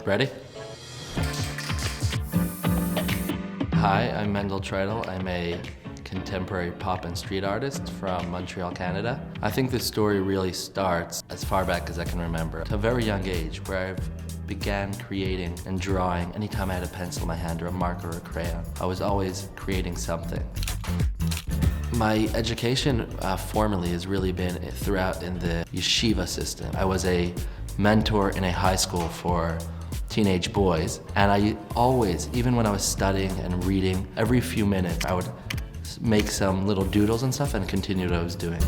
Ready? Hi, I'm Mendel Treitel. I'm a contemporary pop and street artist from Montreal, Canada. I think this story really starts as far back as I can remember, to a very young age, where I began creating and drawing anytime I had a pencil in my hand or a marker or a crayon. I was always creating something. My education formally has really been throughout in the yeshiva system. I was a mentor in a high school for teenage boys, and I always, even when I was studying and reading, every few minutes I would make some little doodles and stuff and continue what I was doing.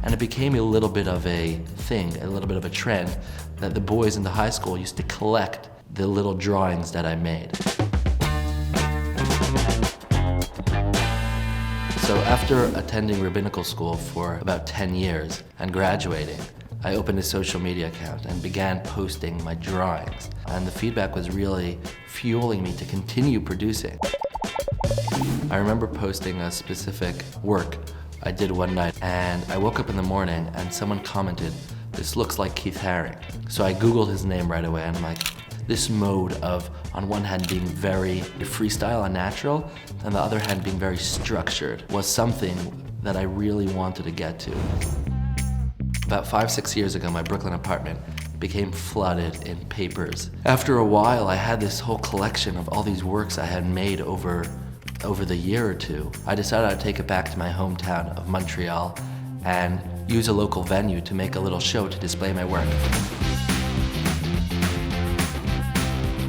And it became a little bit of a thing, a little bit of a trend, that the boys in the high school used to collect the little drawings that I made. So after attending rabbinical school for about 10 years and graduating, I opened a social media account and began posting my drawings. And the feedback was really fueling me to continue producing. I remember posting a specific work I did one night, and I woke up in the morning and someone commented, "This looks like Keith Haring." So I Googled his name right away, and I'm like, this mode of, on one hand, being very freestyle and natural, and on the other hand, being very structured, was something that I really wanted to get to. About 5-6 years ago, my Brooklyn apartment became flooded in papers. After a while, I had this whole collection of all these works I had made over the year or two. I decided I'd take it back to my hometown of Montreal and use a local venue to make a little show to display my work.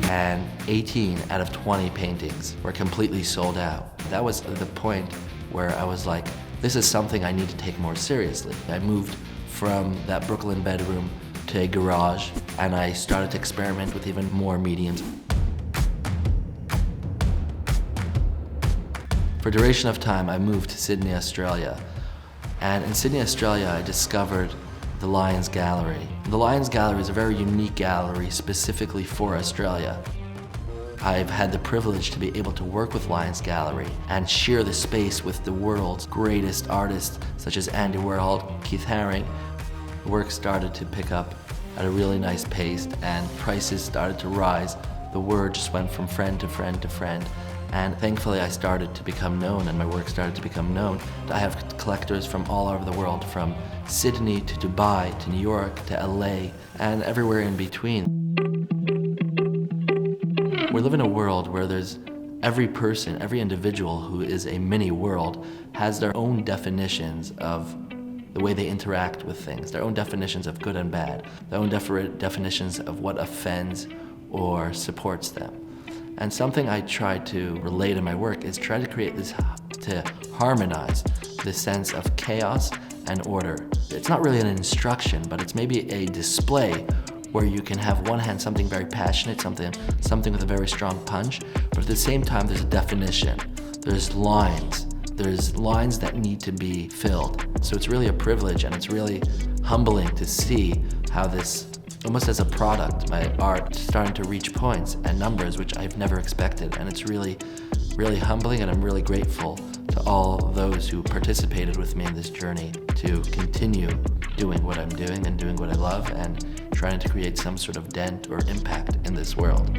And 18 out of 20 paintings were completely sold out. That was the point where I was like, this is something I need to take more seriously. I moved from that Brooklyn bedroom to a garage, and I started to experiment with even more mediums. For a duration of time, I moved to Sydney, Australia. And in Sydney, Australia, I discovered the Lions Gallery. The Lions Gallery is a very unique gallery specifically for Australia. I've had the privilege to be able to work with Lions Gallery and share the space with the world's greatest artists, such as Andy Warhol, Keith Haring. The work started to pick up at a really nice pace, and prices started to rise. The word just went from friend to friend to friend. And thankfully I started to become known, and my work started to become known. I have collectors from all over the world, from Sydney to Dubai to New York to LA and everywhere in between. We live in a world where there's every person, every individual who is a mini world has their own definitions of the way they interact with things, their own definitions of good and bad, their own definitions of what offends or supports them. And something I try to relate in my work is try to create this, to harmonize this sense of chaos and order. It's not really an instruction, but it's maybe a display where you can have one hand something very passionate, something with a very strong punch, but at the same time there's a definition. There's lines that need to be filled. So it's really a privilege, and it's really humbling to see how this, almost as a product, my art starting to reach points and numbers which I've never expected. And it's really, really humbling, and I'm really grateful to all those who participated with me in this journey to continue doing what I'm doing and doing what I love and trying to create some sort of dent or impact in this world.